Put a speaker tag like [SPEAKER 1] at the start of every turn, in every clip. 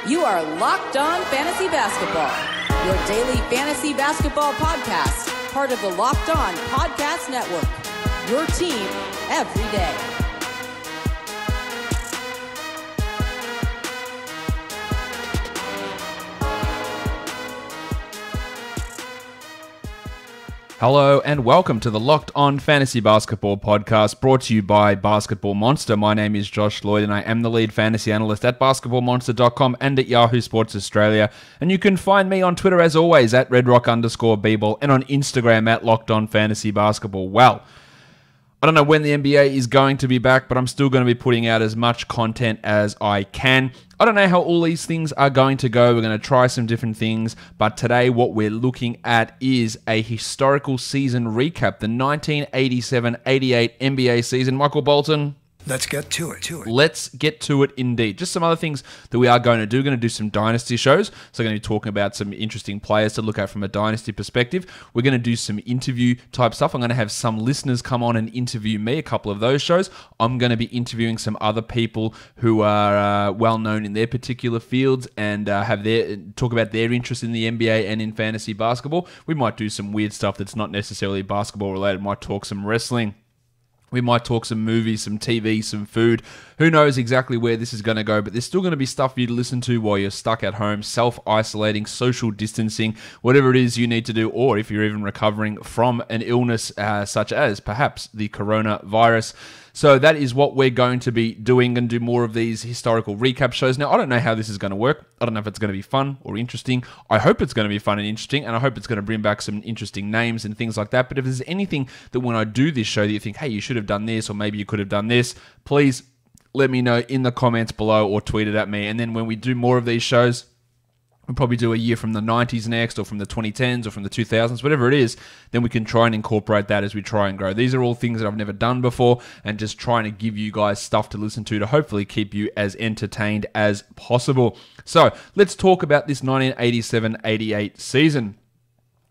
[SPEAKER 1] You are Locked On Fantasy Basketball, your daily fantasy basketball podcast, part of the Locked On Podcast Network, your team every day.
[SPEAKER 2] Hello and welcome to the Locked On Fantasy Basketball podcast, brought to you by Basketball Monster. My name is Josh Lloyd and I am the lead fantasy analyst at basketballmonster.com and at Yahoo Sports Australia. And you can find me on Twitter as always at redrock_bball and on Instagram at Locked On Fantasy Basketball. Well, I don't know when the NBA is going to be back, but I'm still going to be putting out as much content as I can. I don't know how all these things are going to go. We're going to try some different things, but today what we're looking at is a historical season recap, the 1987-88 NBA season. Michael Bolton.
[SPEAKER 3] Let's get to it.
[SPEAKER 2] Let's get to it indeed. Just some other things that we are going to do. We're going to do some dynasty shows. So we're going to be talking about some interesting players to look at from a dynasty perspective. We're going to do some interview type stuff. I'm going to have some listeners come on and interview me, a couple of those shows. I'm going to be interviewing some other people who are well known in their particular fields and talk about their interest in the NBA and in fantasy basketball. We might do some weird stuff that's not necessarily basketball related. We might talk some wrestling. We might talk some movies, some TV, some food. Who knows exactly where this is going to go, but there's still going to be stuff for you to listen to while you're stuck at home, self-isolating, social distancing, whatever it is you need to do, or if you're even recovering from an illness such as perhaps the coronavirus. So that is what we're going to be doing and do more of these historical recap shows. Now, I don't know how this is going to work. I don't know if it's going to be fun or interesting. I hope it's going to be fun and interesting, and I hope it's going to bring back some interesting names and things like that. But if there's anything that when I do this show that you think, hey, you should have done this, or maybe you could have done this, please let me know in the comments below or tweet it at me. And then when we do more of these shows, we'll probably do a year from the 90s next, or from the 2010s, or from the 2000s, whatever it is, then we can try and incorporate that as we try and grow. These are all things that I've never done before, and just trying to give you guys stuff to listen to hopefully keep you as entertained as possible. So, let's talk about this 1987-88 season.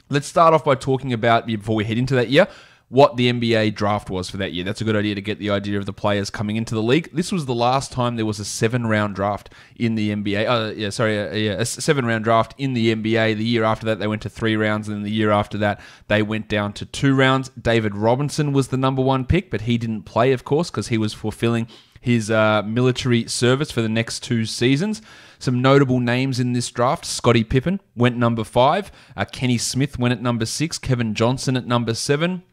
[SPEAKER 2] Let's start off by talking about, before we head into that year, what the NBA draft was for that year. That's a good idea to get the idea of the players coming into the league. This was the last time there was a 7-round draft in the NBA. A 7-round draft in the NBA. The year after that, they went to 3 rounds, and then the year after that, they went down to 2 rounds. David Robinson was the number 1 pick, but he didn't play, of course, because he was fulfilling his military service for the next 2 seasons. Some notable names in this draft: Scottie Pippen went number 5. Kenny Smith went at number 6. Kevin Johnson at number 7.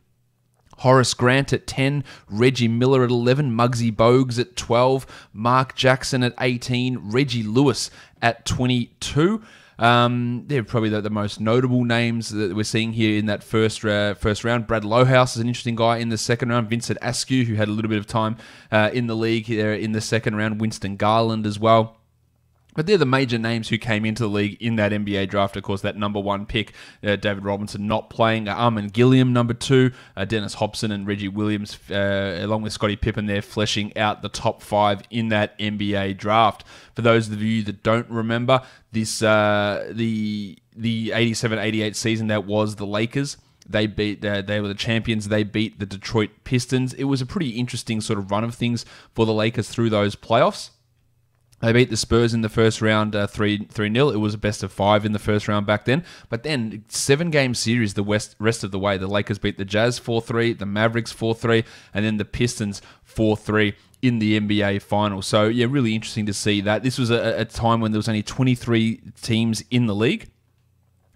[SPEAKER 2] Horace Grant at 10, Reggie Miller at 11, Muggsy Bogues at 12, Mark Jackson at 18, Reggie Lewis at 22. They're probably the most notable names that we're seeing here in that first round. Brad Lohaus is an interesting guy in the second round. Vincent Askew, who had a little bit of time in the league here in the second round. Winston Garland as well. But they're the major names who came into the league in that NBA draft. Of course, that number 1 pick, David Robinson not playing. Armin Gilliam, number 2. Dennis Hobson and Reggie Williams, along with Scottie Pippen, they're fleshing out the top 5 in that NBA draft. For those of you that don't remember, this the 87-88 season, that was the Lakers. They were the champions. They beat the Detroit Pistons. It was a pretty interesting sort of run of things for the Lakers through those playoffs. They beat the Spurs in the first round 3-0. It was a best of 5 in the first round back then. But then, 7-game series the rest of the way. The Lakers beat the Jazz 4-3, the Mavericks 4-3, and then the Pistons 4-3 in the NBA Finals. So, yeah, really interesting to see that. This was a time when there was only 23 teams in the league.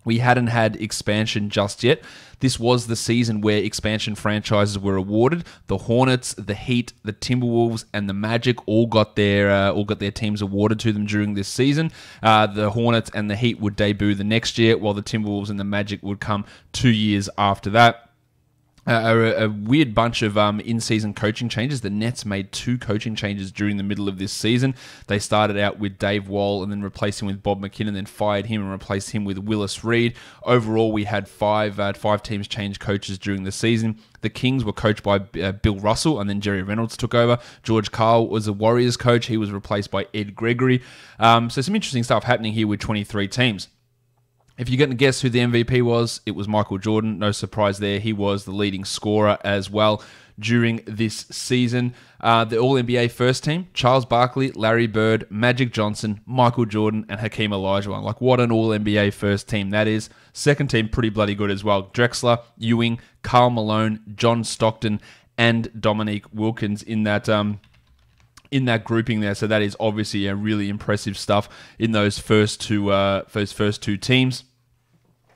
[SPEAKER 2] We hadn't had expansion just yet. This was the season where expansion franchises were awarded. The Hornets, the Heat, the Timberwolves, and the Magic all got their teams awarded to them during this season. The Hornets and the Heat would debut the next year, while the Timberwolves and the Magic would come 2 years after that. A weird bunch of in-season coaching changes. The Nets made 2 coaching changes during the middle of this season. They started out with Dave Wall and then replaced him with Bob McKinnon, then fired him and replaced him with Willis Reed. Overall, we had 5 teams change coaches during the season. The Kings were coached by Bill Russell, and then Jerry Reynolds took over. George Karl was the Warriors coach. He was replaced by Ed Gregory. So some interesting stuff happening here with 23 teams. If you're going to guess who the MVP was, it was Michael Jordan. No surprise there. He was the leading scorer as well during this season. The All-NBA first team, Charles Barkley, Larry Bird, Magic Johnson, Michael Jordan, and Hakeem Elijah. Like, what an All-NBA first team that is. Second team, pretty bloody good as well. Drexler, Ewing, Karl Malone, John Stockton, and Dominique Wilkins in that grouping there. So that is obviously a really impressive stuff in those first two teams.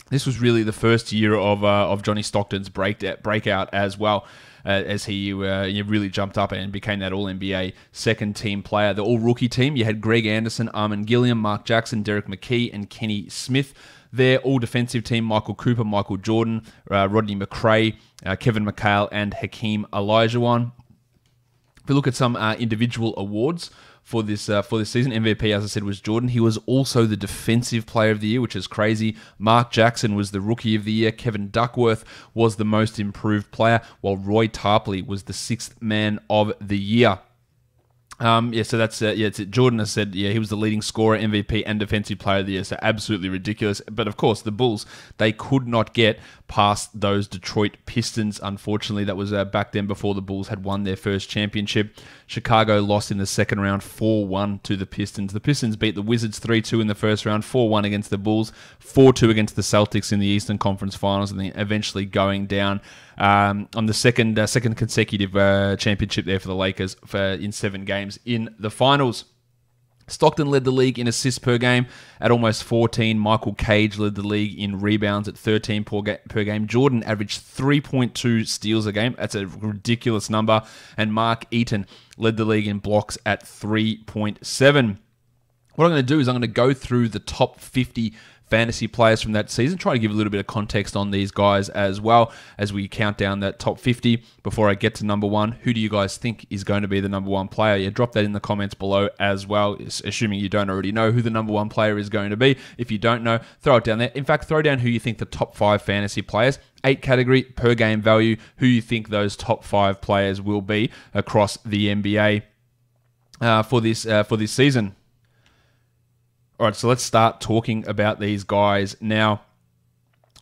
[SPEAKER 2] This was really the first year of Johnny Stockton's breakout as well, as he really jumped up and became that All-NBA second-team player. The All-Rookie team, you had Greg Anderson, Armin Gilliam, Mark Jackson, Derek McKee, and Kenny Smith. Their All-Defensive team, Michael Cooper, Michael Jordan, Rodney McRae, Kevin McHale, and Hakeem Elijah. If we look at some individual awards for this season, MVP, as I said, was Jordan. He was also the Defensive Player of the Year, which is crazy. Mark Jackson was the Rookie of the Year. Kevin Duckworth was the Most Improved Player, while Roy Tarpley was the Sixth Man of the Year. So that's it's it. Jordan has said, he was the leading scorer, MVP, and Defensive Player of the Year. So absolutely ridiculous. But of course, the Bulls, they could not get past those Detroit Pistons. Unfortunately, that was back then before the Bulls had won their first championship. Chicago lost in the second round 4-1 to the Pistons. The Pistons beat the Wizards 3-2 in the first round, 4-1 against the Bulls, 4-2 against the Celtics in the Eastern Conference Finals, and then eventually going down on the second consecutive championship there for the Lakers in 7 games in the finals. Stockton led the league in assists per game at almost 14. Michael Cage led the league in rebounds at 13 per game. Jordan averaged 3.2 steals a game. That's a ridiculous number. And Mark Eaton led the league in blocks at 3.7. What I'm going to do is I'm going to go through the top 50 fantasy players from that season, try to give a little bit of context on these guys as well as we count down that top 50. Before I get to number 1, who do you guys think is going to be the number 1 player? Yeah, drop that in the comments below as well, assuming you don't already know who the number 1 player is going to be. If you don't know, throw it down there. In fact, throw down who you think the top 5 fantasy players, 8 category per game value, who you think those top 5 players will be across the NBA for this season. All right, so let's start talking about these guys now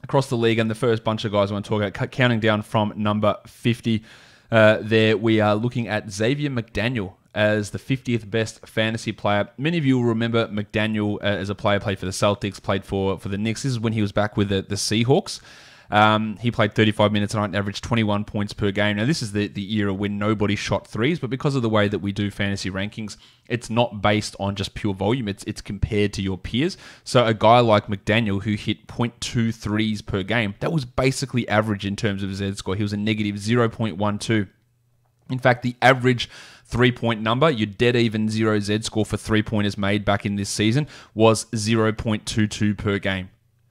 [SPEAKER 2] across the league. And the first bunch of guys I want to talk about, counting down from number 50, there we are looking at Xavier McDaniel as the 50th best fantasy player. Many of you will remember McDaniel as a player, played for the Celtics, played for the Knicks. This is when he was back with the Seahawks. He played 35 minutes a night and averaged 21 points per game. Now, this is the era when nobody shot threes, but because of the way that we do fantasy rankings, it's not based on just pure volume. It's compared to your peers. So a guy like McDaniel, who hit 0.2 threes per game, that was basically average in terms of his Z score. He was a negative 0.12. In fact, the average 3-point number, your dead even 0 Z score for 3-pointers made back in this season, was 0.22 per game.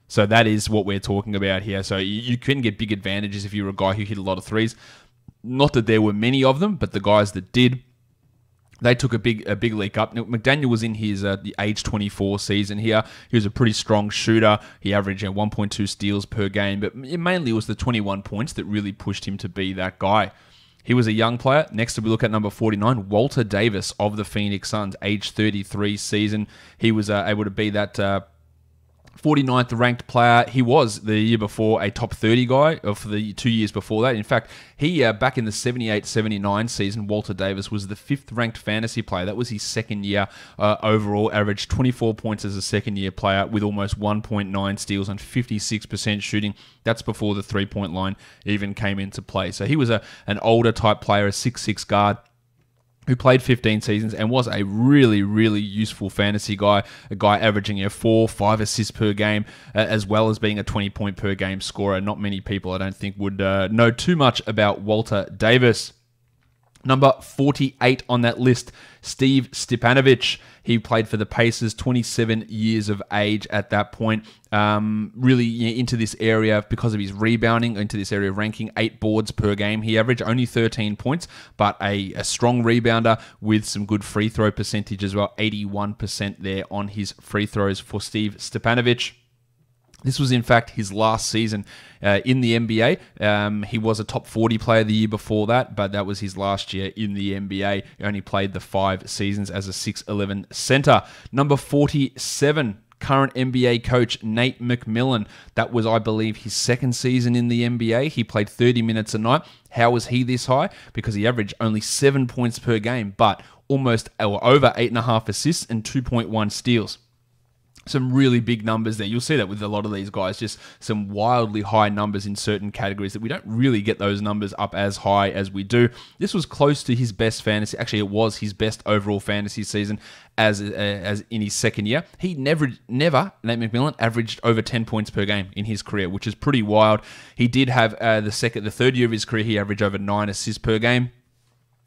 [SPEAKER 2] So that is what we're talking about here. So you can get big advantages if you're a guy who hit a lot of threes. Not that there were many of them, but the guys that did, they took a big leak up. Now, McDaniel was in his the age 24 season here. He was a pretty strong shooter. He averaged 1.2 steals per game, but mainly it was the 21 points that really pushed him to be that guy. He was a young player. Next, we look at number 49, Walter Davis of the Phoenix Suns, age 33 season. He was able to be that 49th ranked player. He was the year before a top 30 guy, or for the 2 years before that. In fact, he back in the 78-79 season, Walter Davis was the 5th ranked fantasy player. That was his second year overall. Averaged 24 points as a second year player with almost 1.9 steals and 56% shooting. That's before the 3-point line even came into play. So he was an older type player, a 6'6 guard, who played 15 seasons and was a really, really useful fantasy guy, a guy averaging 4-5 assists per game, as well as being a 20-point per game scorer. Not many people, I don't think, would know too much about Walter Davis. Number 48 on that list, Steve Stepanovitch. He played for the Pacers, 27 years of age at that point. Really into this area because of his rebounding, into this area of ranking, 8 boards per game. He averaged only 13 points, but a strong rebounder with some good free throw percentage as well. 81% there on his free throws for Steve Stepanovitch. This was, in fact, his last season in the NBA. He was a top 40 player the year before that, but that was his last year in the NBA. He only played the 5 seasons as a 6'11 center. Number 47, current NBA coach Nate Mcmillan. That was, I believe, his second season in the NBA. He played 30 minutes a night. How was he this high? Because he averaged only 7 points per game, but almost over 8.5 assists and 2.1 steals. Some really big numbers there. You'll see that with a lot of these guys, just some wildly high numbers in certain categories that we don't really get those numbers up as high as we do. This was close to his best fantasy. Actually, it was his best overall fantasy season as in his second year. He never, Nate McMillan, averaged over 10 points per game in his career, which is pretty wild. He did have the third year of his career, he averaged over 9 assists per game,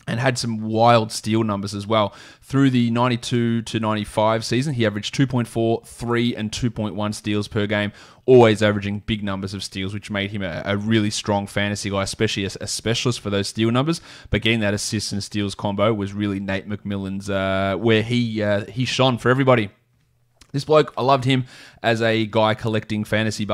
[SPEAKER 2] and had some wild steal numbers as well. Through the 92 to 95 season, he averaged 2.4, 3, and 2.1 steals per game, always averaging big numbers of steals, which made him a really strong fantasy guy, especially a specialist for those steal numbers. But getting that assists and steals combo was really Nate McMillan's, where he shone for everybody. This bloke, I loved him as a guy collecting collecting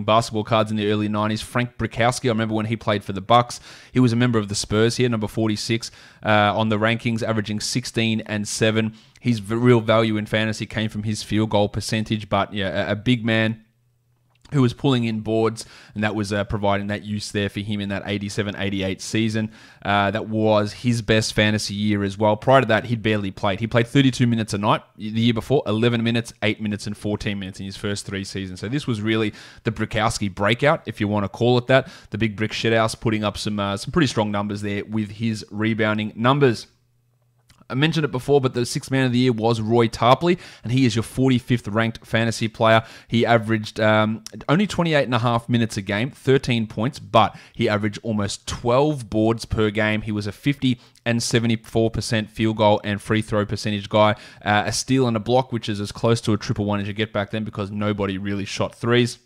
[SPEAKER 2] basketball cards in the early 90s. Frank Brickowski, I remember when he played for the Bucks. He was a member of the Spurs here, number 46 on the rankings, averaging 16 and 7. His real value in fantasy came from his field goal percentage, but yeah, a big man who was pulling in boards, and that was providing that use there for him in that 87-88 season. That was his best fantasy year as well. Prior to that, he'd barely played. He played 32 minutes a night. The year before, 11 minutes, 8 minutes, and 14 minutes in his first 3 seasons. So this was really the Brickowski breakout, if you want to call it that. The big brick shithouse putting up some pretty strong numbers there with his rebounding numbers. I mentioned it before, but the sixth man of the year was Roy Tarpley, and he is your 45th ranked fantasy player. He averaged only 28.5 minutes a game, 13 points, but he averaged almost 12 boards per game. He was a 50 and 74% field goal and free throw percentage guy. A steal and a block, which is as close to a triple one as you get back then because nobody really shot threes.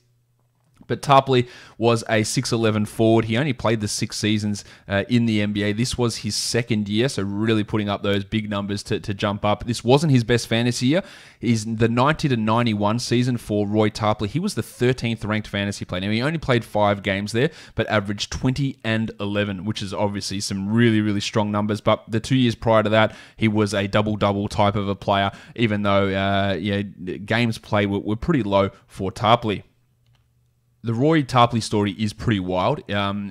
[SPEAKER 2] But Tarpley was a 6'11 forward. He only played the 6 seasons in the NBA. This was his second year, so really putting up those big numbers to jump up. This wasn't his best fantasy year. He's the 90 to 91 season for Roy Tarpley. He was the 13th ranked fantasy player. Now, he only played 5 games there, but averaged 20 and 11, which is obviously some really, really strong numbers. But the 2 years prior to that, he was a double-double type of a player, even though games played were pretty low for Tarpley. The Roy Tarpley story is pretty wild.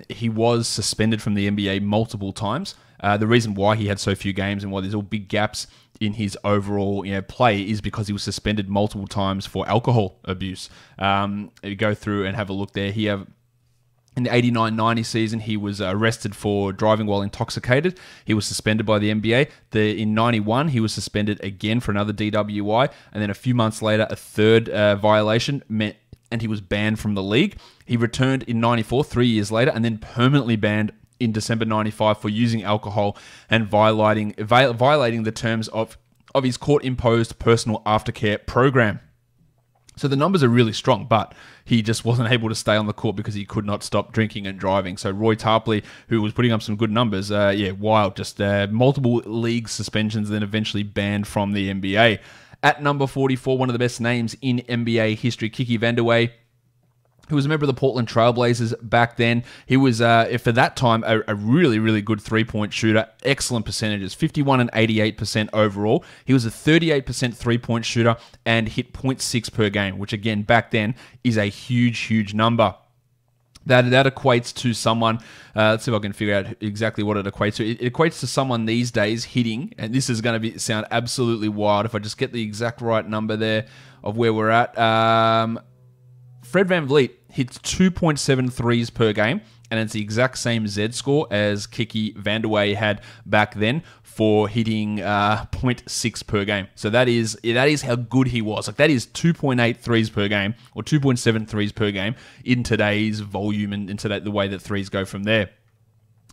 [SPEAKER 2] He was suspended from the NBA multiple times. The reason why he had so few games and why there's all big gaps in his overall play is because he was suspended multiple times for alcohol abuse. You go through and have a look there. In the 89-90 season, he was arrested for driving while intoxicated. He was suspended by the NBA. In 91, he was suspended again for another DWI. And then a few months later, a third violation and he was banned from the league. He returned in 94, 3 years later, and then permanently banned in December 95 for using alcohol and violating the terms of his court-imposed personal aftercare program. So the numbers are really strong, but he just wasn't able to stay on the court because he could not stop drinking and driving. So Roy Tarpley, who was putting up some good numbers, wild, just multiple league suspensions, then eventually banned from the NBA. At number 44, one of the best names in NBA history, Kiki Vandeweghe, who was a member of the Portland Trailblazers back then. He was, for that time, a really, really good three-point shooter. Excellent percentages, 51 and 88% overall. He was a 38% three-point shooter and hit 0.6 per game, which again, back then, is a huge, huge number. That equates to someone, let's see if I can figure out exactly what it equates to. It equates to someone these days hitting, and this is going to sound absolutely wild if I just get the exact right number there of where we're at. Fred VanVleet hits 2.7 threes per game, and it's the exact same Z score as Kiki Vandeweghe had back then for hitting 0.6 per game. So that is how good he was. Like, that is 2.8 threes per game, or 2.7 threes per game in today's volume and in the way that threes go from there.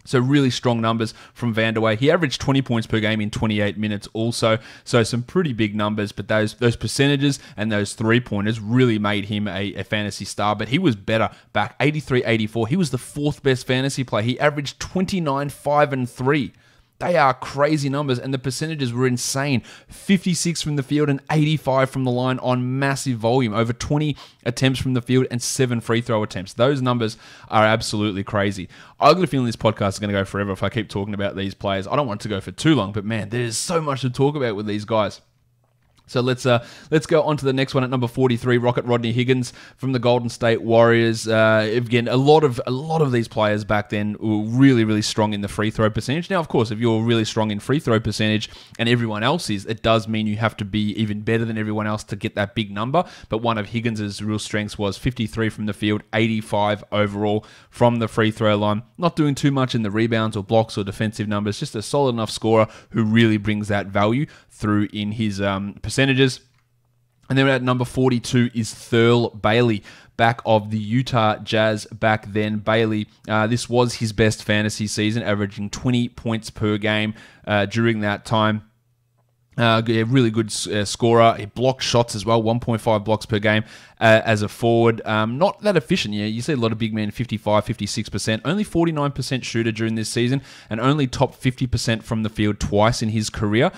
[SPEAKER 2] So really strong numbers from Vandeweghe. He averaged 20 points per game in 28 minutes also. So some pretty big numbers, but those percentages and those three-pointers really made him a fantasy star. But he was better back 83-84. He was the 4th best fantasy player. He averaged 29, 5, and 3. They are crazy numbers, and the percentages were insane. 56 from the field and 85 from the line on massive volume. Over 20 attempts from the field and 7 free throw attempts. Those numbers are absolutely crazy. I've got a feeling this podcast is going to go forever if I keep talking about these players. I don't want it to go for too long, but man, there's so much to talk about with these guys. So let's go on to the next one at number 43, Rocket Rodney Higgins from the Golden State Warriors. Again, a lot of these players back then were really, really strong in the free throw percentage. Now, of course, if you're really strong in free throw percentage and everyone else is, it does mean you have to be even better than everyone else to get that big number. But one of Higgins' real strengths was 53 from the field, 85 overall from the free throw line. Not doing too much in the rebounds or blocks or defensive numbers, just a solid enough scorer who really brings that value through in his percentages. And then at number 42 is Thurl Bailey, back of the Utah Jazz back then. Bailey, this was his best fantasy season, averaging 20 points per game during that time. Really good scorer. He blocked shots as well, 1.5 blocks per game as a forward. Not that efficient. Yeah, you see a lot of big men, 55, 56%. Only 49% shooter during this season, and only top 50% from the field twice in his career.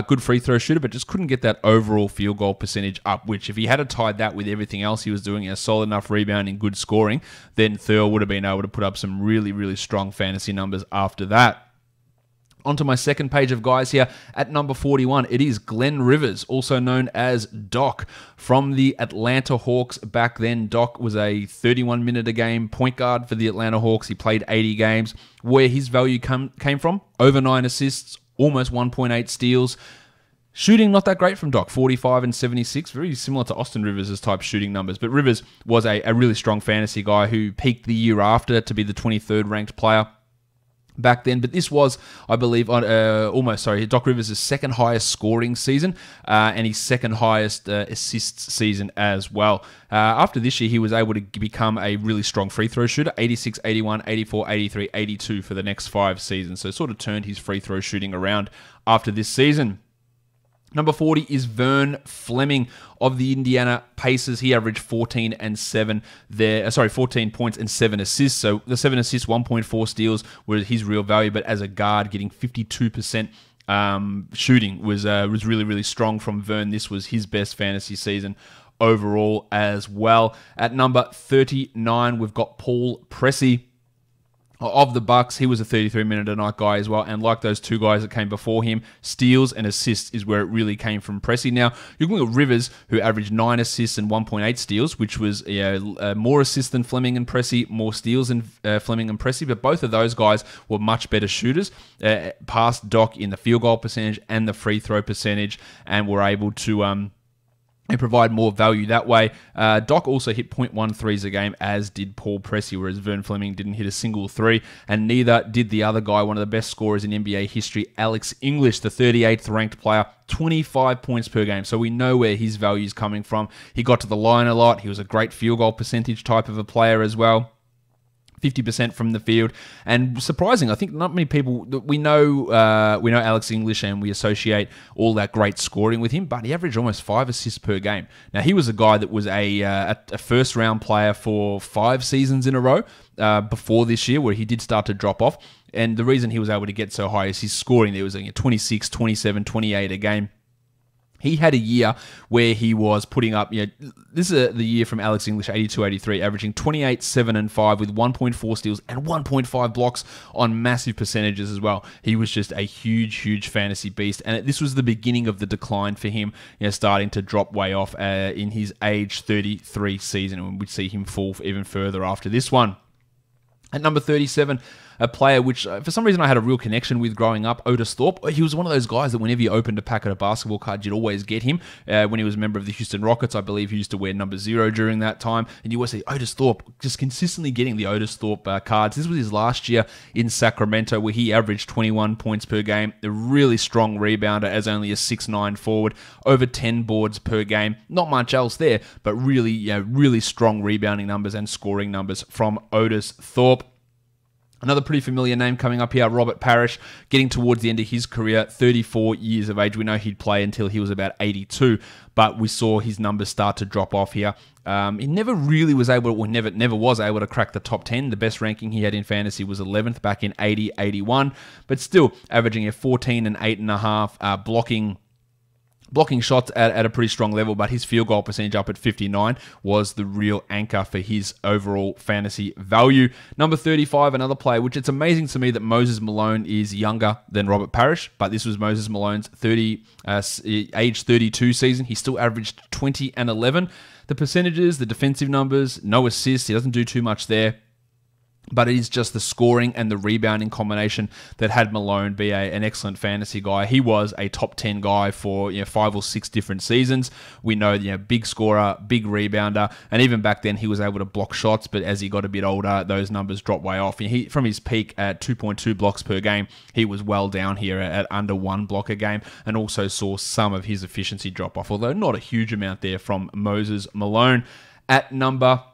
[SPEAKER 2] Good free throw shooter, but just couldn't get that overall field goal percentage up, which if he had tied that with everything else he was doing, a solid enough rebounding, good scoring, then Thurl would have been able to put up some really, really strong fantasy numbers after that. Onto my second page of guys here at number 41. It is Glenn Rivers, also known as Doc, from the Atlanta Hawks back then. Doc was a 31-minute-a-game point guard for the Atlanta Hawks. He played 80 games. Where his value came from, over 9 assists, almost 1.8 steals. Shooting not that great from Doc, 45 and 76, very similar to Austin Rivers' type shooting numbers. But Rivers was a really strong fantasy guy who peaked the year after to be the 23rd ranked player back then. But this was, I believe, Doc Rivers' second highest scoring season and his second highest assists season as well. After this year, he was able to become a really strong free throw shooter, 86, 81, 84, 83, 82 for the next 5 seasons. So sort of turned his free throw shooting around after this season. Number 40 is Vern Fleming of the Indiana Pacers. He averaged 14 points and 7 assists. So the 7 assists, 1.4 steals were his real value. But as a guard, getting 52% shooting was really, really strong from Vern. This was his best fantasy season overall as well. At number 39, we've got Paul Pressey of the Bucks. He was a 33-minute-a-night guy as well, and like those two guys that came before him, steals and assists is where it really came from Pressey. Now, you're looking at Rivers, who averaged 9 assists and 1.8 steals, which was more assists than Fleming and Pressey, more steals than Fleming and Pressey, but both of those guys were much better shooters, past Doc in the field goal percentage and the free throw percentage, and were able to and provide more value that way. Doc also hit 0.1 threes a game, as did Paul Pressey, whereas Vern Fleming didn't hit a single three, and neither did the other guy, one of the best scorers in NBA history, Alex English, the 38th ranked player, 25 points per game. So we know where his value is coming from. He got to the line a lot. He was a great field goal percentage type of a player as well. 50% from the field, and surprising, I think not many people, we know Alex English and we associate all that great scoring with him, but he averaged almost 5 assists per game. Now, he was a guy that was a first round player for 5 seasons in a row before this year, where he did start to drop off, and the reason he was able to get so high is his scoring. There was 26, 27, 28 a game. He had a year where he was putting up, this is the year from Alex English, 82-83, averaging 28, 7, and 5 with 1.4 steals and 1.5 blocks on massive percentages as well. He was just a huge, huge fantasy beast, and this was the beginning of the decline for him, starting to drop way off in his age 33 season, and we'd see him fall even further after this one. At number 37, a player which, for some reason, I had a real connection with growing up, Otis Thorpe. He was one of those guys that whenever you opened a packet of basketball cards, you'd always get him. When he was a member of the Houston Rockets, I believe he used to wear number 0 during that time. And you always see Otis Thorpe, just consistently getting the Otis Thorpe cards. This was his last year in Sacramento, where he averaged 21 points per game. A really strong rebounder as only a 6'9" forward. Over 10 boards per game. Not much else there, but really strong rebounding numbers and scoring numbers from Otis Thorpe. Another pretty familiar name coming up here, Robert Parish, getting towards the end of his career, 34 years of age. We know he'd play until he was about 82, but we saw his numbers start to drop off here. He never really was able to, or never was able to crack the top 10. The best ranking he had in fantasy was 11th back in 80-81, but still averaging a 14 and 8.5, blocking blocking shots at a pretty strong level, but his field goal percentage up at 59 was the real anchor for his overall fantasy value. Number 35, another player, which it's amazing to me that Moses Malone is younger than Robert Parish, but this was Moses Malone's age 32 season. He still averaged 20 and 11. The percentages, the defensive numbers, no assists. He doesn't do too much there. But it is just the scoring and the rebounding combination that had Malone be an excellent fantasy guy. He was a top 10 guy for 5 or 6 different seasons. We know, big scorer, big rebounder, and even back then he was able to block shots. But as he got a bit older, those numbers dropped way off. From his peak at 2.2 blocks per game, he was well down here at under 1 block a game, and also saw some of his efficiency drop off, although not a huge amount there from Moses Malone. At number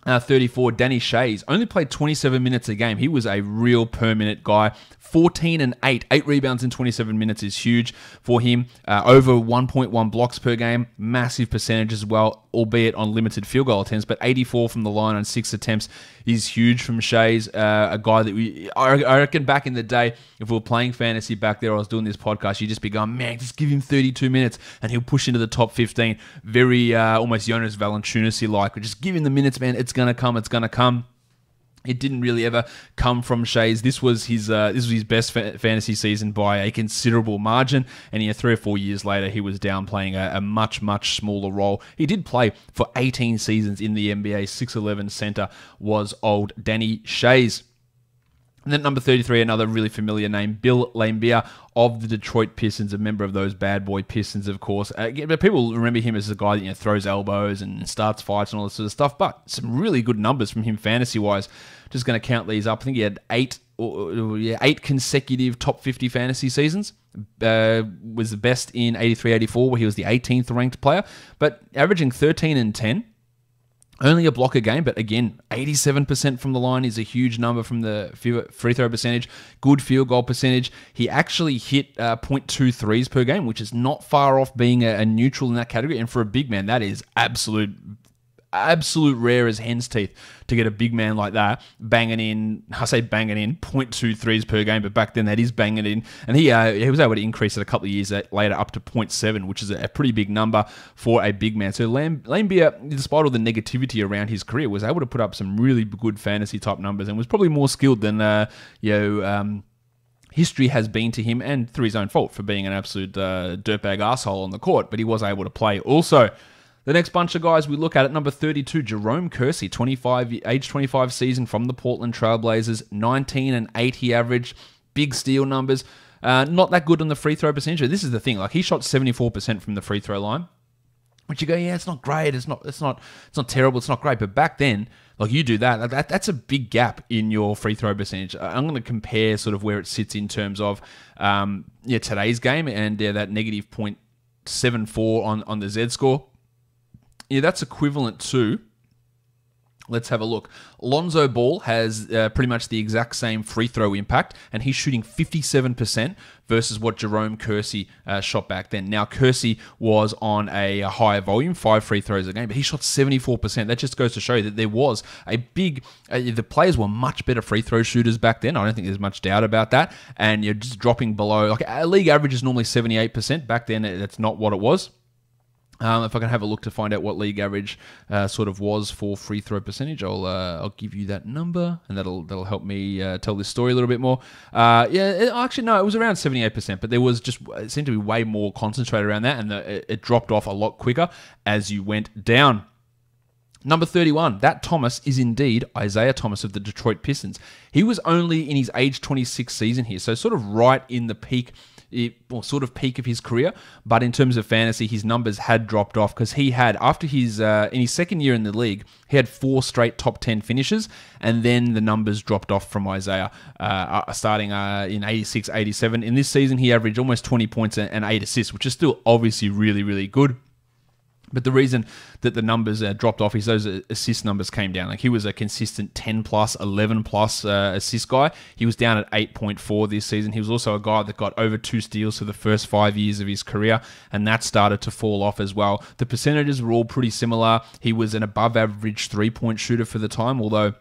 [SPEAKER 2] 34, Danny Shea only played 27 minutes a game. He was a real per-minute guy. 14 and 8. 8 rebounds in 27 minutes is huge for him. Over 1.1 blocks per game. Massive percentage as well, albeit on limited field goal attempts. But 84 from the line on 6 attempts is huge from Shea's. A guy that I reckon back in the day, if we were playing fantasy back there, I was doing this podcast, you'd just be going, man, just give him 32 minutes and he'll push into the top 15. Very almost Jonas Valanciunas-y like. Just give him the minutes, man. It's going to come. It's going to come. It didn't really ever come from Shea's. This was his best fantasy season by a considerable margin. And 3 or 4 years later, he was down playing a much, much smaller role. He did play for 18 seasons in the NBA. 6'11" center was old Danny Shea. And then number 33, another really familiar name, Bill Laimbeer of the Detroit Pistons, a member of those bad boy Pistons, of course. But people remember him as a guy that throws elbows and starts fights and all this sort of stuff. But some really good numbers from him fantasy-wise. Just going to count these up. I think he had 8 consecutive top 50 fantasy seasons. Was the best in 83-84, where he was the 18th ranked player. But averaging 13 and 10. Only a block a game, but again, 87% from the line is a huge number from the free throw percentage. Good field goal percentage. He actually hit 0.2 threes per game, which is not far off being a neutral in that category. And for a big man, that is absolute rare as hen's teeth to get a big man like that banging in 0.2 threes per game, but back then that is banging in. And he was able to increase it a couple of years later up to 0.7, which is a pretty big number for a big man. So Laimbeer, despite all the negativity around his career, was able to put up some really good fantasy type numbers and was probably more skilled than history has been to him, and through his own fault for being an absolute dirtbag arsehole on the court, but he was able to play also. The next bunch of guys we look at number 32, Jerome Kersey, age 25 season from the Portland Trailblazers, 19 and 8 he averaged, big steal numbers, not that good on the free throw percentage. This is the thing, he shot 74% from the free throw line, which you go, yeah, it's not great, it's not terrible, it's not great, but back then, you do that's a big gap in your free throw percentage. I'm going to compare sort of where it sits in terms of today's game and that negative 0.74 on the Z score. Yeah, that's equivalent to, let's have a look. Lonzo Ball has pretty much the exact same free throw impact, and he's shooting 57% versus what Jerome Kersey shot back then. Now, Kersey was on a higher volume, 5 free throws a game, but he shot 74%. That just goes to show you that there was a big... the players were much better free throw shooters back then. I don't think there's much doubt about that. And you're just dropping below... a league average is normally 78%. Back then, that's not what it was. If I can have a look to find out what league average sort of was for free throw percentage, I'll give you that number, and that'll help me tell this story a little bit more. It was around 78%, but it seemed to be way more concentrated around that, and it dropped off a lot quicker as you went down. Number 31, that Thomas is indeed Isiah Thomas of the Detroit Pistons. He was only in his age 26 season here, so sort of right in the peak of his career, but in terms of fantasy, his numbers had dropped off because he had, after his in his second year in the league, he had 4 straight top 10 finishes, and then the numbers dropped off from Isiah, starting in 86, 87. In this season, he averaged almost 20 points and 8 assists, which is still obviously really, really good. But the reason that the numbers dropped off is those assist numbers came down. He was a consistent 10 plus, 11 plus assist guy. He was down at 8.4 this season. He was also a guy that got over 2 steals for the first 5 years of his career, and that started to fall off as well. The percentages were all pretty similar. He was an above average 3-point shooter for the time, although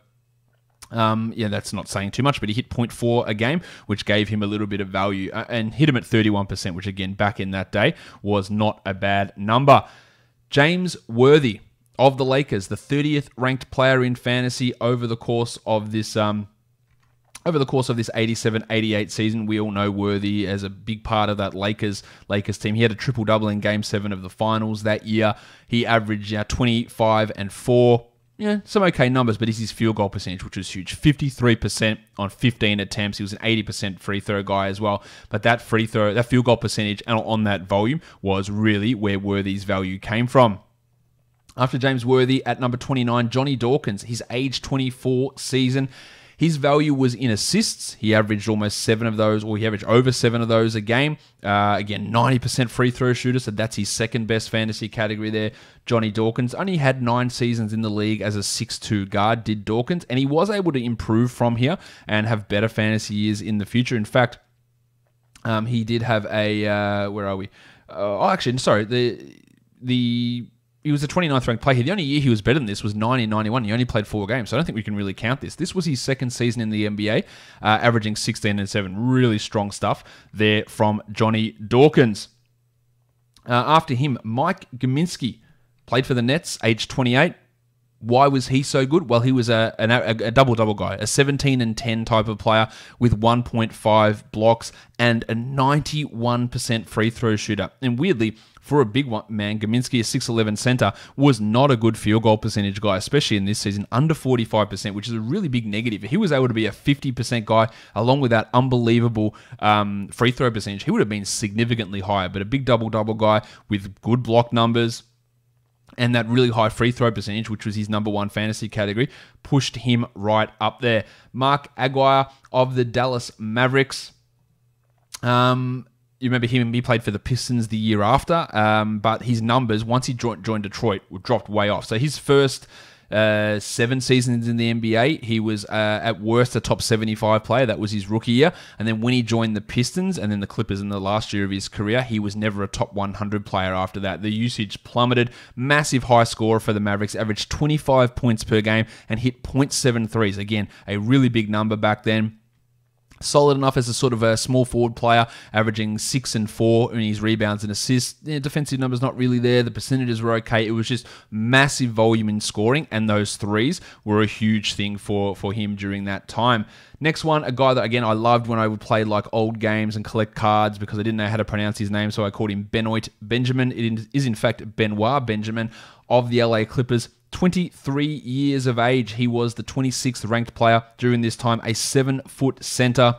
[SPEAKER 2] Yeah, that's not saying too much, but he hit 0.4 a game, which gave him a little bit of value and hit him at 31%, which again, back in that day, was not a bad number. James Worthy of the Lakers, the 30th ranked player in fantasy over the course of this 87-88 season. We all know Worthy as a big part of that Lakers team. He had a triple-double in Game 7 of the finals that year. He averaged 25 and 4. Yeah, some okay numbers, but it's his field goal percentage, which was huge. 53% on 15 attempts. He was an 80% free throw guy as well. But that field goal percentage on that volume was really where Worthy's value came from. After James Worthy, at number 29, Johnny Dawkins, his age 24 season. His value was in assists. He averaged almost 7 of those, or he averaged over 7 of those a game. Again, 90% free throw shooter, so that's his second best fantasy category there. Johnny Dawkins only had 9 seasons in the league as a 6'2 guard, did Dawkins, and he was able to improve from here and have better fantasy years in the future. In fact, he did have a, where are we? He was the 29th ranked player here. The only year he was better than this was 90-91. He only played 4 games, so I don't think we can really count this. This was his second season in the NBA, averaging 16 and 7. Really strong stuff there from Johnny Dawkins. After him, Mike Gminski played for the Nets, age 28. Why was he so good? Well, he was a double-double guy, a 17 and 10 type of player with 1.5 blocks and a 91% free throw shooter. And weirdly, for a big man, Gminski, a 6'11 center, was not a good field goal percentage guy, especially in this season, under 45%, which is a really big negative. If he was able to be a 50% guy, along with that unbelievable free throw percentage, he would have been significantly higher. But a big double-double guy with good block numbers and that really high free throw percentage, which was his number 1 fantasy category, pushed him right up there. Mark Aguar of the Dallas Mavericks. You remember him, he played for the Pistons the year after, but his numbers, once he joined Detroit, dropped way off. So his first 7 seasons in the NBA, he was at worst a top 75 player. That was his rookie year. And then when he joined the Pistons and then the Clippers in the last year of his career, he was never a top 100 player after that. The usage plummeted. Massive high scorer for the Mavericks, averaged 25 points per game and hit 0.7 threes. Again, a really big number back then. Solid enough as a sort of a small forward player, averaging 6 and 4 in his rebounds and assists. Defensive numbers not really there. The percentages were okay. It was just massive volume in scoring, and those threes were a huge thing for him during that time. Next one, a guy that, again, I loved when I would play like old games and collect cards because I didn't know how to pronounce his name, so I called him Benoit Benjamin. It is, in fact, Benoit Benjamin of the LA Clippers. 23 years of age. He was the 26th ranked player during this time, a 7-foot center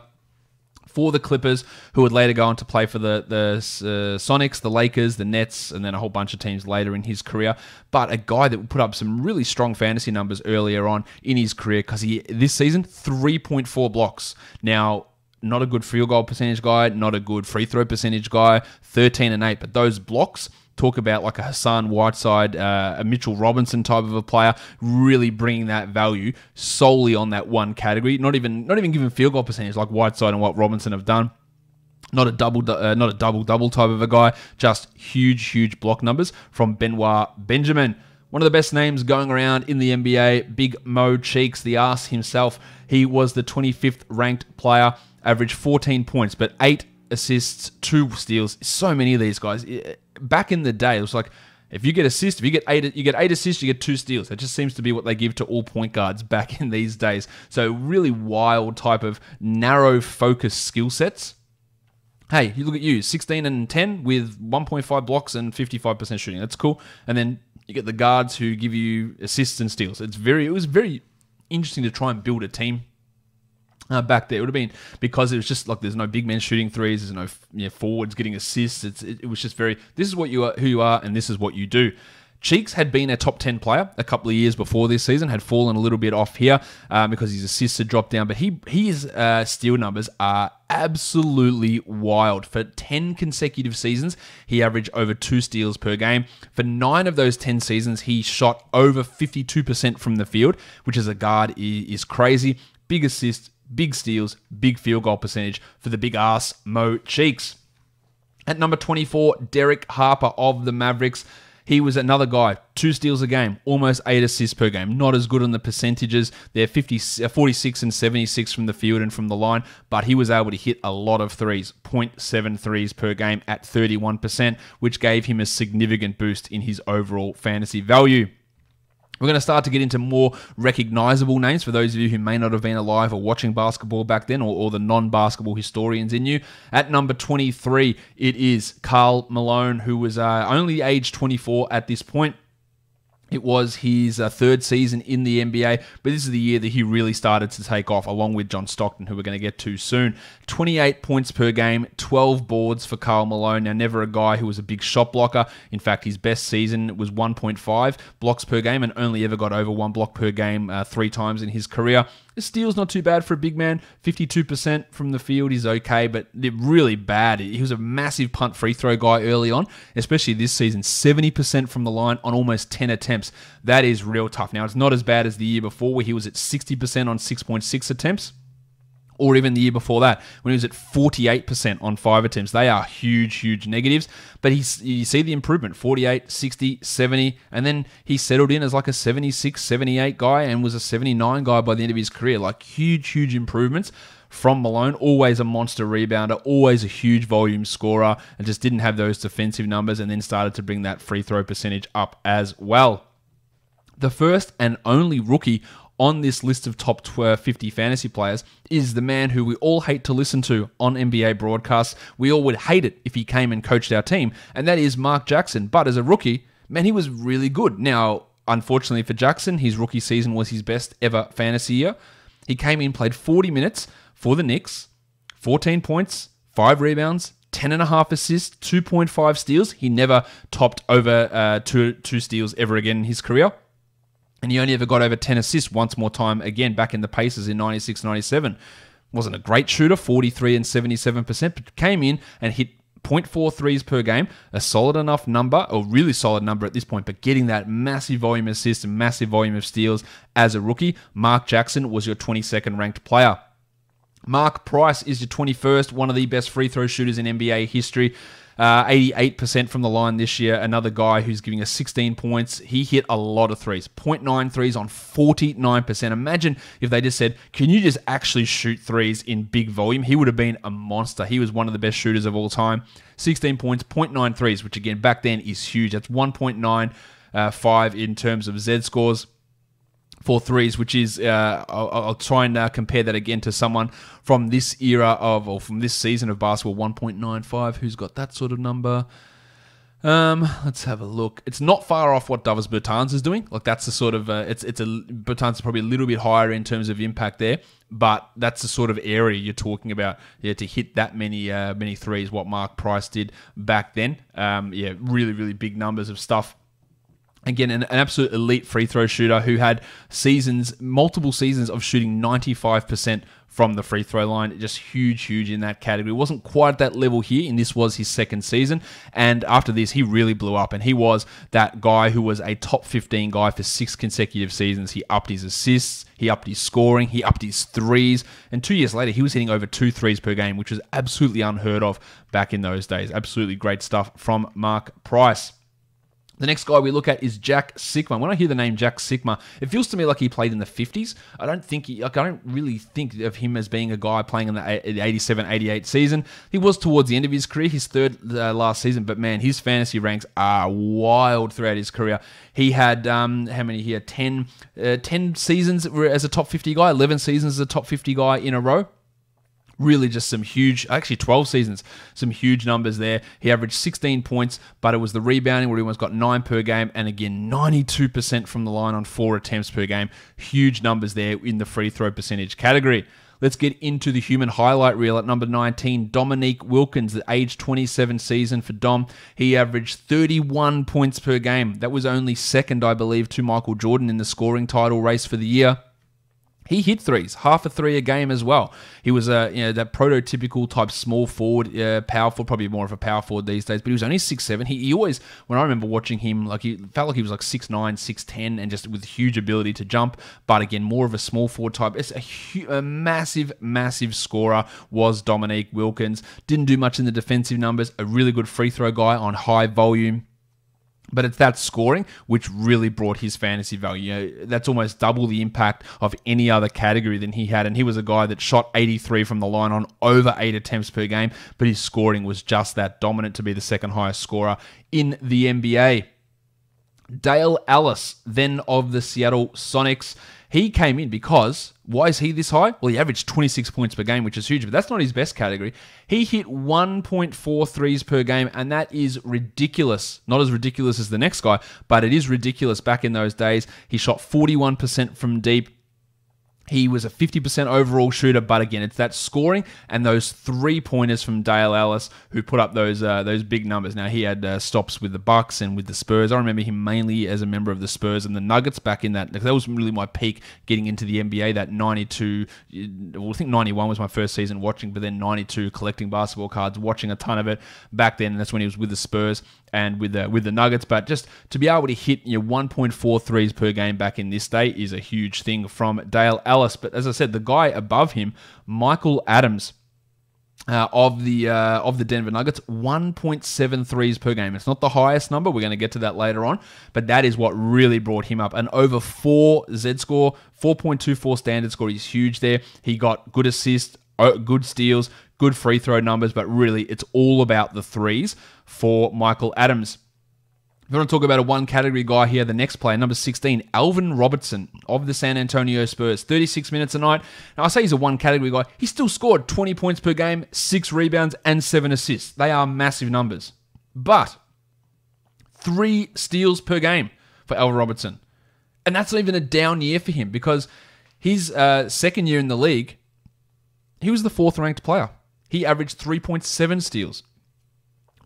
[SPEAKER 2] for the Clippers, who would later go on to play for the Sonics, the Lakers, the Nets, and then a whole bunch of teams later in his career. But a guy that would put up some really strong fantasy numbers earlier on in his career, because this season, 3.4 blocks. Now, not a good field goal percentage guy, not a good free throw percentage guy, 13 and 8, but those blocks, talk about like a Hassan Whiteside, a Mitchell Robinson type of a player, really bringing that value solely on that one category. Not even giving field goal percentage like Whiteside and what Robinson have done. Not a double type of a guy. Just huge block numbers from Benoit Benjamin. One of the best names going around in the NBA, Big Mo Cheeks, the ass himself. He was the 25th ranked player, averaged 14 points, but 8 assists, 2 steals. So many of these guys. Back in the day, it was like, if you get assists, if you get 8 assists, you get 2 steals. That just seems to be what they give to all point guards back in these days. So really wild type of narrow focus skill sets. Hey, you look at you, 16 and 10 with 1.5 blocks and 55% shooting. That's cool. And then you get the guards who give you assists and steals. It was very interesting to try and build a team back there. It would have been, because it was just like there's no big men shooting threes, there's no forwards getting assists. It was just very, this is what you are, who you are, and this is what you do. Cheeks had been a top 10 player a couple of years before this season, had fallen a little bit off here because his assists had dropped down, but his steal numbers are absolutely wild. For 10 consecutive seasons, he averaged over 2 steals per game. For 9 of those 10 seasons, he shot over 52% from the field, which as a guard is crazy. Big assists, big steals, big field goal percentage for the big ass Mo Cheeks. At number 24, Derek Harper of the Mavericks. He was another guy, 2 steals a game, almost 8 assists per game. Not as good on the percentages. They're 46 and 76 from the field and from the line, but he was able to hit a lot of threes, 0.7 threes per game at 31%, which gave him a significant boost in his overall fantasy value. We're going to start to get into more recognizable names for those of you who may not have been alive or watching basketball back then, or the non-basketball historians in you. At number 23, it is Karl Malone, who was only age 24 at this point. It was his 3rd season in the NBA, but this is the year that he really started to take off, along with John Stockton, who we're going to get to soon. 28 points per game, 12 boards for Karl Malone. Now, never a guy who was a big shot blocker. In fact, his best season was 1.5 blocks per game and only ever got over 1 block per game 3 times in his career. The steal's not too bad for a big man. 52% from the field is okay, but they're really bad. He was a massive punt free throw guy early on, especially this season. 70% from the line on almost 10 attempts. That is real tough. Now, it's not as bad as the year before where he was at 60% on 6.6 attempts. Or even the year before that, when he was at 48% on 5 attempts. They are huge, huge negatives. But you see the improvement, 48, 60, 70, and then he settled in as like a 76, 78 guy and was a 79 guy by the end of his career. Like huge, huge improvements from Malone. Always a monster rebounder, always a huge volume scorer, and just didn't have those defensive numbers, and then started to bring that free throw percentage up as well. The first and only rookie on this list of top 50 fantasy players is the man who we all hate to listen to on NBA broadcasts. We all would hate it if he came and coached our team, and that is Mark Jackson. But as a rookie, man, he was really good. Now, unfortunately for Jackson, his rookie season was his best ever fantasy year. He came in, played 40 minutes for the Knicks, 14 points, 5 rebounds, 10.5 assists, 2.5 steals. He never topped over two steals ever again in his career. And he only ever got over 10 assists once more time, again, back in the Pacers in 96-97. Wasn't a great shooter, 43 and 77%, but came in and hit 0.4 threes per game, a solid enough number, or really solid number at this point, but getting that massive volume of assists and massive volume of steals as a rookie. Mark Jackson was your 22nd ranked player. Mark Price is your 21st, one of the best free throw shooters in NBA history. 88% from the line this year. Another guy who's giving us 16 points. He hit a lot of threes. 0.9 threes on 49%. Imagine if they just said, can you just actually shoot threes in big volume? He would have been a monster. He was one of the best shooters of all time. 16 points, 0.9 threes, which again, back then is huge. That's 1.95 in terms of Z scores for threes, which is, I'll try and compare that again to someone from this era or from this season of basketball, 1.95. Who's got that sort of number? Let's have a look. It's not far off what Davis Bertans is doing. Like that's the sort of, Bertans is probably a little bit higher in terms of impact there, but that's the sort of area you're talking about. Yeah, to hit that many threes, what Mark Price did back then. Really, really big numbers of stuff. Again, an absolute elite free throw shooter who had multiple seasons of shooting 95% from the free throw line. Just huge in that category. Wasn't quite at that level here, and this was his 2nd season. And after this, he really blew up, and he was that guy who was a top 15 guy for 6 consecutive seasons. He upped his assists, he upped his scoring, he upped his threes, and 2 years later, he was hitting over 2 threes per game, which was absolutely unheard of back in those days. Absolutely great stuff from Mark Price. The next guy we look at is Jack Sikma. When I hear the name Jack Sikma, it feels to me like he played in the 50s. I don't really think of him as being a guy playing in the 87-88 season. He was towards the end of his career, his 3rd last season, but man, his fantasy ranks are wild throughout his career. He had, how many here? 10 seasons as a top 50 guy, 11 seasons as a top 50 guy in a row. Really just some huge, actually 12 seasons, some huge numbers there. He averaged 16 points, but it was the rebounding where he almost got 9 per game, and again, 92% from the line on 4 attempts per game. Huge numbers there in the free throw percentage category. Let's get into the human highlight reel at number 19, Dominique Wilkins, the age 27 season for Dom. He averaged 31 points per game. That was only 2nd, I believe, to Michael Jordan in the scoring title race for the year. He hit threes, half a three a game as well. He was that prototypical type small forward, power forward, probably more of a power forward these days, but he was only 6'7". He always, when I remember watching him, like he felt like he was like 6'9", 6'10", and just with huge ability to jump, but again, more of a small forward type. It's a massive scorer was Dominique Wilkins. Didn't do much in the defensive numbers, a really good free throw guy on high volume. But it's that scoring which really brought his fantasy value. You know, that's almost double the impact of any other category than he had. And he was a guy that shot 83 from the line on over 8 attempts per game, but his scoring was just that dominant to be the second highest scorer in the NBA. Dale Ellis, then of the Seattle Sonics. He came in because, why is he this high? Well, he averaged 26 points per game, which is huge, but that's not his best category. He hit 1.4 threes per game, and that is ridiculous. Not as ridiculous as the next guy, but it is ridiculous back in those days. He shot 41% from deep. He was a 50% overall shooter, but again, it's that scoring and those 3-pointers from Dale Ellis who put up those big numbers. Now, he had stops with the Bucks and with the Spurs. I remember him mainly as a member of the Spurs and the Nuggets back in that. That was really my peak getting into the NBA, that 92, well, I think 91 was my first season watching, but then 92 collecting basketball cards, watching a ton of it back then. And that's when he was with the Spurs and with the Nuggets. But just to be able to hit 1.4 threes per game back in this day is a huge thing from Dale Ellis. But as I said, the guy above him, Michael Adams, of the Denver Nuggets, 1.7 threes per game. It's not the highest number. We're going to get to that later on. But that is what really brought him up. An over 4 Z-score, 4.24 standard score. He's huge there. He got good assists, good steals, good free throw numbers. But really, it's all about the threes for Michael Adams. If you want to talk about a one-category guy here, the next player, number 16, Elvin Robertson of the San Antonio Spurs. 36 minutes a night. Now, I say he's a one-category guy. He still scored 20 points per game, 6 rebounds, and 7 assists. They are massive numbers. But 3 steals per game for Elvin Robertson. And that's not even a down year for him because his second year in the league, he was the 4th-ranked player. He averaged 3.7 steals.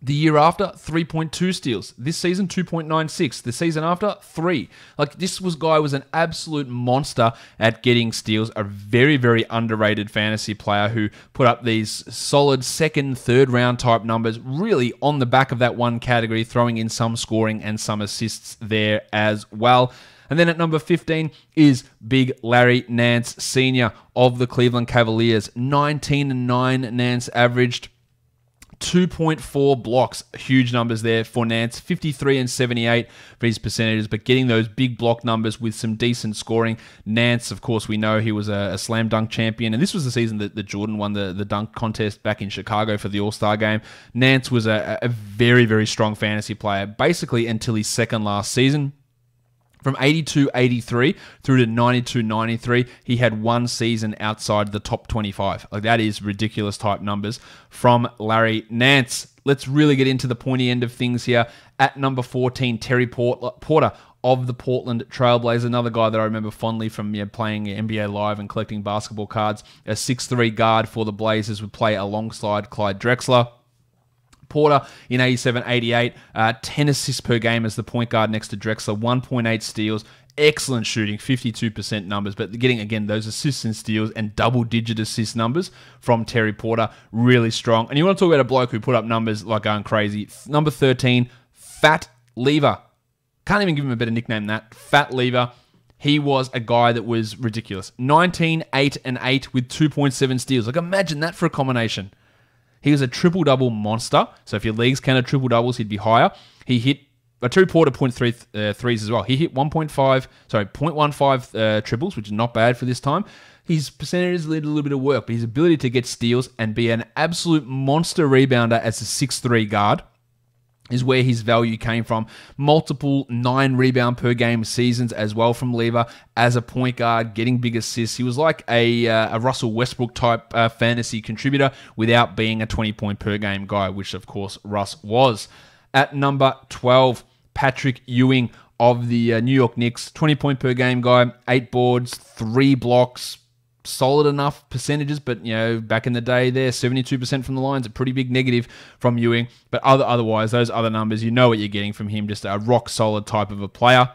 [SPEAKER 2] The year after, 3.2 steals. This season, 2.96. The season after, 3. Like, this guy was an absolute monster at getting steals. A very, very underrated fantasy player who put up these solid second, third round type numbers, really on the back of that one category, throwing in some scoring and some assists there as well. And then at number 15 is Big Larry Nance Sr. of the Cleveland Cavaliers. 19-9 Nance averaged. 2.4 blocks, huge numbers there for Nance. 53 and 78 for his percentages, but getting those big block numbers with some decent scoring. Nance, of course, we know he was a slam dunk champion, and this was the season that Jordan won the dunk contest back in Chicago for the All-Star game. Nance was a very, very strong fantasy player, basically until his second last season. From 82-83 through to 92-93, he had one season outside the top 25. Like, that is ridiculous type numbers from Larry Nance. Let's really get into the pointy end of things here. At number 14, Terry Porter of the Portland Trailblazers, another guy that I remember fondly from playing NBA Live and collecting basketball cards. A 6'3 guard for the Blazers, would play alongside Clyde Drexler. Porter in 87-88, 10 assists per game as the point guard next to Drexler, 1.8 steals, excellent shooting, 52% numbers, but getting, again, those assists and steals and double-digit assist numbers from Terry Porter, really strong. And you want to talk about a bloke who put up numbers like going crazy. Number 13, Fat Lever. Can't even give him a better nickname than that. Fat Lever. He was a guy that was ridiculous. 19, 8, and 8 with 2.7 steals. Like, imagine that for a combination. He was a triple-double monster. So if your leagues counted triple-doubles, he'd be higher. He hit Terry Porter 0.3 threes as well. He hit 0.15 triples, which is not bad for this time. His percentages need a little bit of work, but his ability to get steals and be an absolute monster rebounder as a 6'3 guard is where his value came from. Multiple 9 rebound per game seasons as well from Lever as a point guard, getting big assists. He was like a Russell Westbrook type fantasy contributor without being a 20-point per game guy, which of course Russ was. At number 12, Patrick Ewing of the New York Knicks, 20-point per game guy, 8 boards, 3 blocks, solid enough percentages, but back in the day there, 72% from the line's a pretty big negative from Ewing. But otherwise, those other numbers, you know what you're getting from him, just a rock solid type of a player.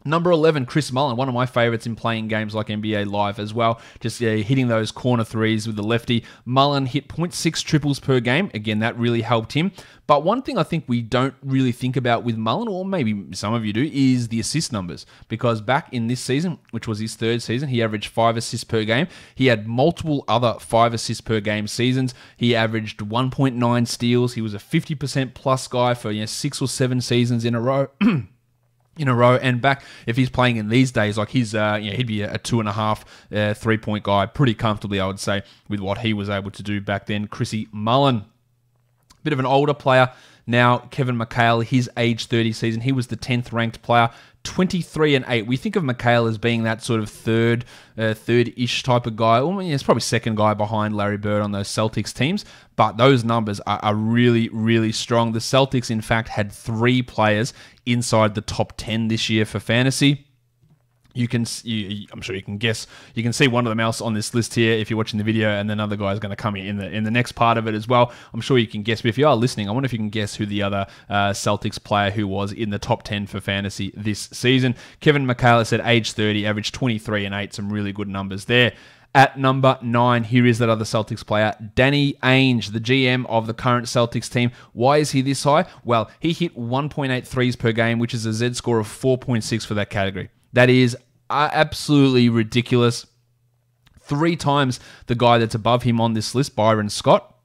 [SPEAKER 2] Number 11, Chris Mullin, one of my favorites in playing games like NBA Live as well. Just hitting those corner threes with the lefty. Mullin hit 0.6 triples per game. Again, that really helped him. But one thing I think we don't really think about with Mullin, or maybe some of you do, is the assist numbers. Because back in this season, which was his third season, he averaged 5 assists per game. He had multiple other 5 assists per game seasons. He averaged 1.9 steals. He was a 50% plus guy for 6 or 7 seasons in a row. And back, if he's playing in these days, like he'd be a 2.5 3-point guy pretty comfortably, I would say, with what he was able to do back then. Chrissy Mullin, bit of an older player now. Kevin McHale, his age 30 season, he was the 10th ranked player, 23-8. We think of McHale as being that sort of third-ish type of guy. Well, it's probably second guy behind Larry Bird on those Celtics teams, but those numbers are really, really strong. The Celtics, in fact, had 3 players inside the top 10 this year for fantasy. I'm sure you can guess. You can see one of them else on this list here if you're watching the video, and then another guy is going to come in the next part of it as well. I'm sure you can guess. But if you are listening, I wonder if you can guess who the other Celtics player who was in the top 10 for fantasy this season. Kevin McHale said age 30, averaged 23-8. Some really good numbers there. At number 9, here is that other Celtics player, Danny Ainge, the GM of the current Celtics team. Why is he this high? Well, he hit 1.8 threes per game, which is a Z score of 4.6 for that category. That is absolutely ridiculous. 3 times the guy that's above him on this list, Byron Scott,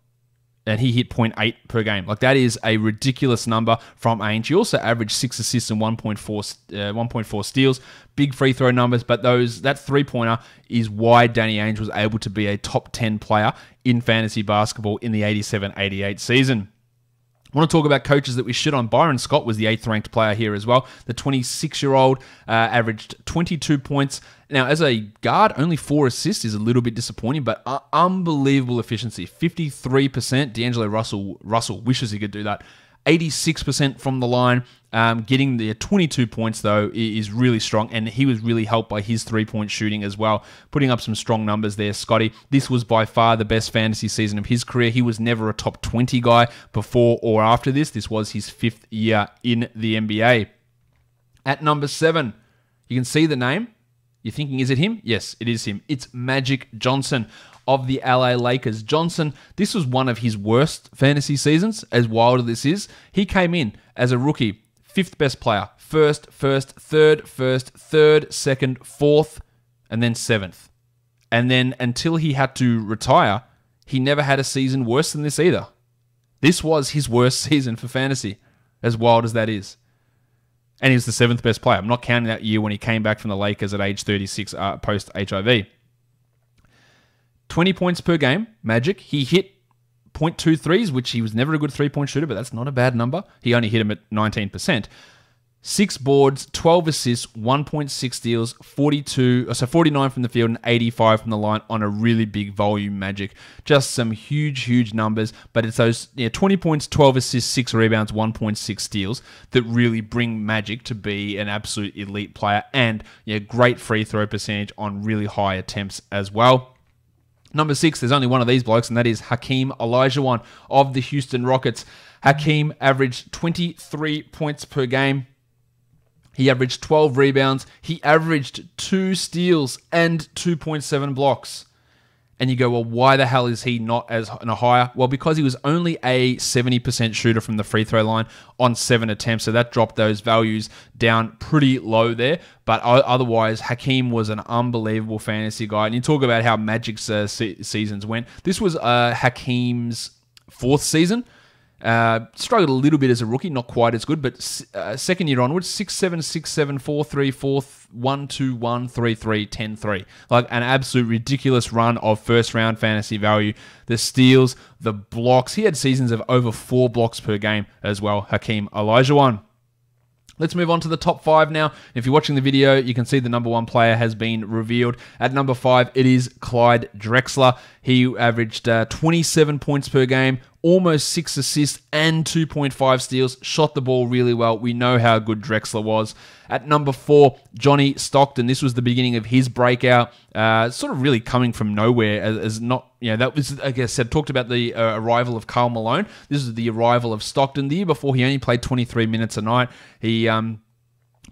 [SPEAKER 2] and he hit 0.8 per game. Like, that is a ridiculous number from Ainge. He also averaged 6 assists and 1.4 steals. Big free throw numbers, but that three-pointer is why Danny Ainge was able to be a top 10 player in fantasy basketball in the 87-88 season. I want to talk about coaches that we shit on. Byron Scott was the 8th ranked player here as well. The 26-year-old averaged 22 points. Now, as a guard, only 4 assists is a little bit disappointing, but unbelievable efficiency. 53%. D'Angelo Russell wishes he could do that. 86% from the line. Getting the 22 points, though, is really strong, and he was really helped by his 3-point shooting as well, putting up some strong numbers there, Scotty. This was by far the best fantasy season of his career. He was never a top 20 guy before or after this. This was his 5th year in the NBA. At number 7, you can see the name. You're thinking, is it him? Yes, it is him. It's Magic Johnson of the LA Lakers. Johnson, this was one of his worst fantasy seasons, as wild as this is. He came in as a rookie, 5th best player, first, third, second, 4th, and then 7th. And then until he had to retire, he never had a season worse than this either. This was his worst season for fantasy, as wild as that is. And he was the 7th best player. I'm not counting that year when he came back from the Lakers at age 36 post-HIV. 20 points per game, Magic. He hit 0.2 threes, which he was never a good 3-point shooter, but that's not a bad number. He only hit him at 19%. 6 boards, 12 assists, 1.6 steals, 49 from the field and 85 from the line on a really big volume Magic. Just some huge numbers, but it's those 20 points, 12 assists, 6 rebounds, 1.6 steals that really bring Magic to be an absolute elite player, and great free throw percentage on really high attempts as well. Number 6, there's only one of these blokes, and that is Hakeem Elijah of the Houston Rockets. Hakeem averaged 23 points per game. He averaged 12 rebounds. He averaged 2 steals and 2.7 blocks. And you go, well, why the hell is he not as higher? Well, because he was only a 70% shooter from the free throw line on 7 attempts. So that dropped those values down pretty low there. But otherwise, Hakeem was an unbelievable fantasy guy. And you talk about how Magic's seasons went. This was Hakeem's 4th season. Struggled a little bit as a rookie, not quite as good, but second year onwards, 6-7, 6-7, 4-3, 4-1-2, 1-3-3, 10-3. Like an absolute ridiculous run of first round fantasy value. The steals, the blocks. He had seasons of over 4 blocks per game as well, Hakeem Elijah. Let's move on to the top 5 now. If you're watching the video, you can see the number 1 player has been revealed. At number 5, it is Clyde Drexler. He averaged 27 points per game, almost 6 assists and 2.5 steals. Shot the ball really well. We know how good Drexler was. At number 4, Johnny Stockton. This was the beginning of his breakout. Sort of really coming from nowhere as not, that was, I guess, talked about the arrival of Karl Malone. This is the arrival of Stockton. The year before, he only played 23 minutes a night. He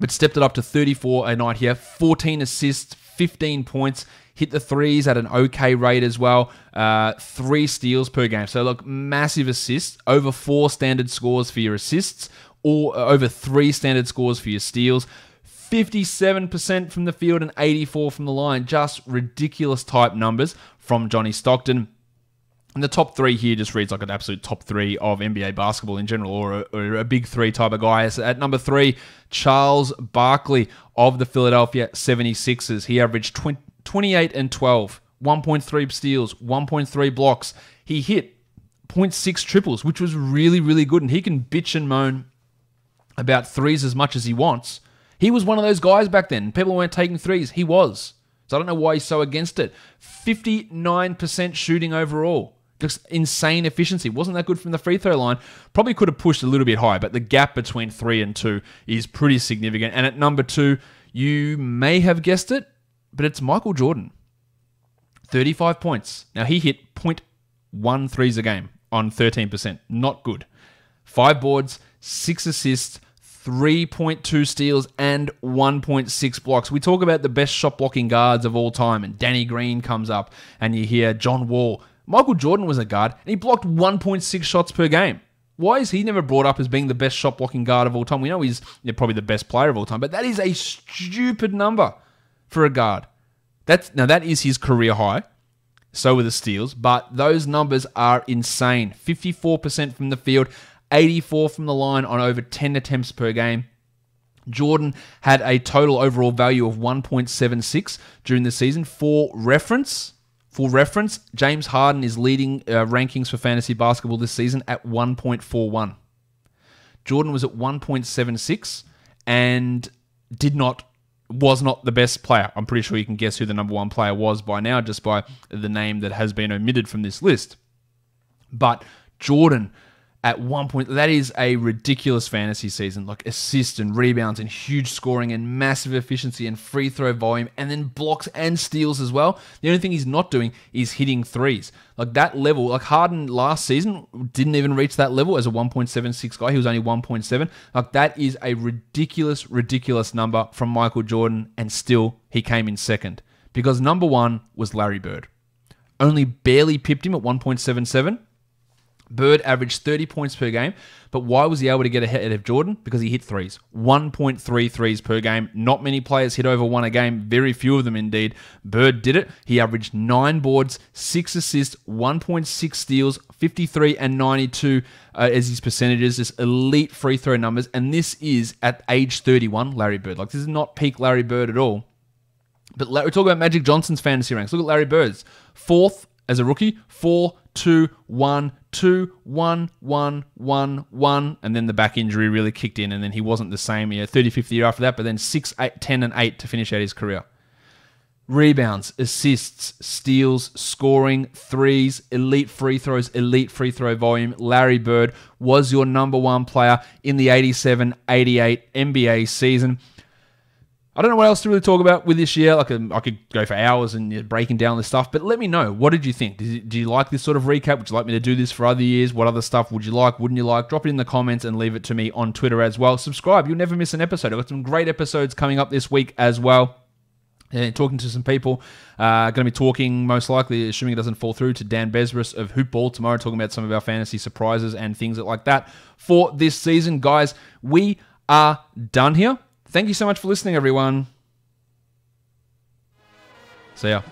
[SPEAKER 2] but stepped it up to 34 a night here. 14 assists, 15 points, hit the threes at an okay rate as well. 3 steals per game. So look, massive assists, over 4 standard scores for your assists, or over 3 standard scores for your steals. 57% from the field and 84% from the line. Just ridiculous type numbers from Johnny Stockton. And the top 3 here just reads like an absolute top 3 of NBA basketball in general, or a big 3 type of guy. So at number 3, Charles Barkley of the Philadelphia 76ers. He averaged 28 and 12, 1.3 steals, 1.3 blocks. He hit 0.6 triples, which was really, really good. And he can bitch and moan about threes as much as he wants. He was one of those guys back then. People weren't taking threes. He was. So I don't know why he's so against it. 59% shooting overall. Just insane efficiency. Wasn't that good from the free throw line. Probably could have pushed a little bit higher, but the gap between 3 and 2 is pretty significant. And at number 2, you may have guessed it, but it's Michael Jordan. 35 points. Now, he hit 0.1 threes a game on 13%. Not good. 5 boards, 6 assists, 3.2 steals, and 1.6 blocks. We talk about the best shot blocking guards of all time, and Danny Green comes up, and you hear John Wall. Michael Jordan was a guard, and he blocked 1.6 shots per game. Why is he never brought up as being the best shot blocking guard of all time? We know he's probably the best player of all time, but that is a stupid number for a guard. That is his career high. So were the steals, but those numbers are insane. 54% from the field, 84 from the line on over 10 attempts per game. Jordan had a total overall value of 1.76 during the season. For reference, James Harden is leading rankings for fantasy basketball this season at 1.41. Jordan was at 1.76 and was not the best player. I'm pretty sure you can guess who the number 1 player was by now, just by the name that has been omitted from this list. But Jordan, at 1 point, that is a ridiculous fantasy season. Like assists and rebounds and huge scoring and massive efficiency and free throw volume and then blocks and steals as well. The only thing he's not doing is hitting threes. Like that level, like Harden last season didn't even reach that level as a 1.76 guy. He was only 1.7. Like that is a ridiculous, ridiculous number from Michael Jordan, and still he came in second because number 1 was Larry Bird. Only barely pipped him at 1.77. Bird averaged 30 points per game, but why was he able to get ahead of Jordan? Because he hit threes. 1.3 threes per game. Not many players hit over 1 a game. Very few of them indeed. Bird did it. He averaged 9 boards, 6 assists, 1.6 steals, 53 and 92 as his percentages. Just elite free throw numbers. And this is at age 31, Larry Bird. Like this is not peak Larry Bird at all. But we're talking about Magic Johnson's fantasy ranks. Look at Larry Bird's. 4th as a rookie, 4, 2, 1, 2, 1, 1, 1, 1, and then the back injury really kicked in, and then he wasn't the same. 35th year after that, but then 6, 8, 10, and 8 to finish out his career. Rebounds, assists, steals, scoring, threes, elite free throws, elite free throw volume. Larry Bird was your number 1 player in the 87-88 NBA season. I don't know what else to really talk about with this year. Like I could go for hours and breaking down this stuff, but let me know. What did you think? Do you like this sort of recap? Would you like me to do this for other years? What other stuff would you like? Wouldn't you like? Drop it in the comments and leave it to me on Twitter as well. Subscribe. You'll never miss an episode. I've got some great episodes coming up this week as well. Talking to some people. Going to be talking, most likely, assuming it doesn't fall through, to Dan Besbris of Hoop Ball tomorrow, talking about some of our fantasy surprises and things like that for this season. Guys, we are done here. Thank you so much for listening, everyone. See ya.